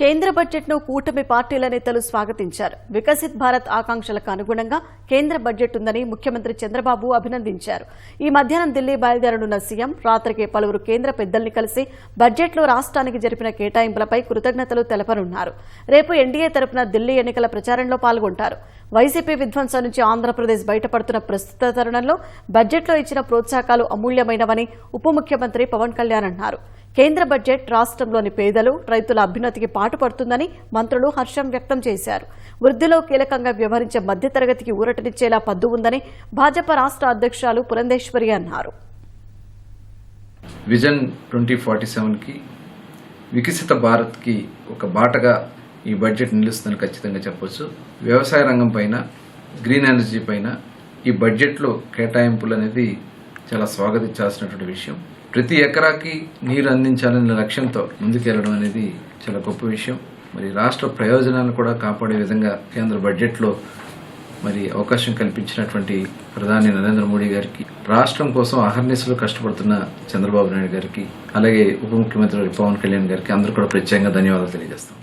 కేంద్ర బడ్జెట్ను కూటమి పార్టీల నేతలు స్వాగతించారు. వికసిత్ భారత్ ఆకాంక్షలకు అనుగుణంగా కేంద్ర బడ్జెట్ ఉందని ముఖ్యమంత్రి చంద్రబాబు అభినందించారు. ఈ మధ్యాహ్నం ఢిల్లీ బయలుదేరనున్న సీఎం రాత్రికి పలువురు కేంద్ర పెద్దల్ని కలిసి బడ్జెట్లో రాష్ట్రానికి జరిపిన కేటాయింపులపై కృతజ్ఞతలు తెలపనున్నారు. రేపు ఎన్డీఏ తరపున ఢిల్లీ ఎన్నికల ప్రచారంలో పాల్గొంటారు. వైసీపీ విధ్వంసం నుంచి ఆంధ్రప్రదేశ్ బయటపడుతున్న ప్రస్తుత తరుణంలో బడ్జెట్లో ఇచ్చిన ప్రోత్సాహకాలు అమూల్యమైనవని ఉప ముఖ్యమంత్రి పవన్ కళ్యాణ్ అన్నారు. కేంద్ర బడ్జెట్ రాష్ట్రంలోని పేదలు, రైతుల అభ్యున్నతికి పాటుపడుతుందని మంత్రులు హర్షం వ్యక్తం చేశారు. వృద్ధిలో కీలకంగా వ్యవహరించే మధ్యతరగతికి ఊరటనిచ్చేలా పద్దు ఉందని భాజపా రాష్ట్ర అధ్యక్షురాలు పురంధేశ్వరి అన్నారు. విజన్ 2047కి వికసిత భారత్కి ఒక బాటగా ఈ బడ్జెట్ నిలుస్తుందని ఖచ్చితంగా చెప్పొచ్చు. వ్యవసాయ రంగం పైన, గ్రీన్ ఎనర్జీ పైన ఈ బడ్జెట్లో కేటాయింపులు అనేది చాలా స్వాగతించాల్సినటువంటి విషయం. ప్రతి ఎకరాకి నీరు అందించాలనే లక్ష్యంతో ముందుకెళ్లడం అనేది చాలా గొప్ప విషయం. మరి రాష్ట్ర ప్రయోజనాలను కూడా కాపాడే విధంగా కేంద్ర బడ్జెట్లో మరి అవకాశం కల్పించినటువంటి ప్రధాని నరేంద్ర మోడీ గారికి, రాష్ట్రం కోసం అహర్నిశలు కష్టపడుతున్న చంద్రబాబు నాయుడు గారికి, అలాగే ఉప ముఖ్యమంత్రి పవన్ కళ్యాణ్ గారికి అందరూ కూడా ప్రత్యేకంగా ధన్యవాదాలు తెలియజేస్తాం.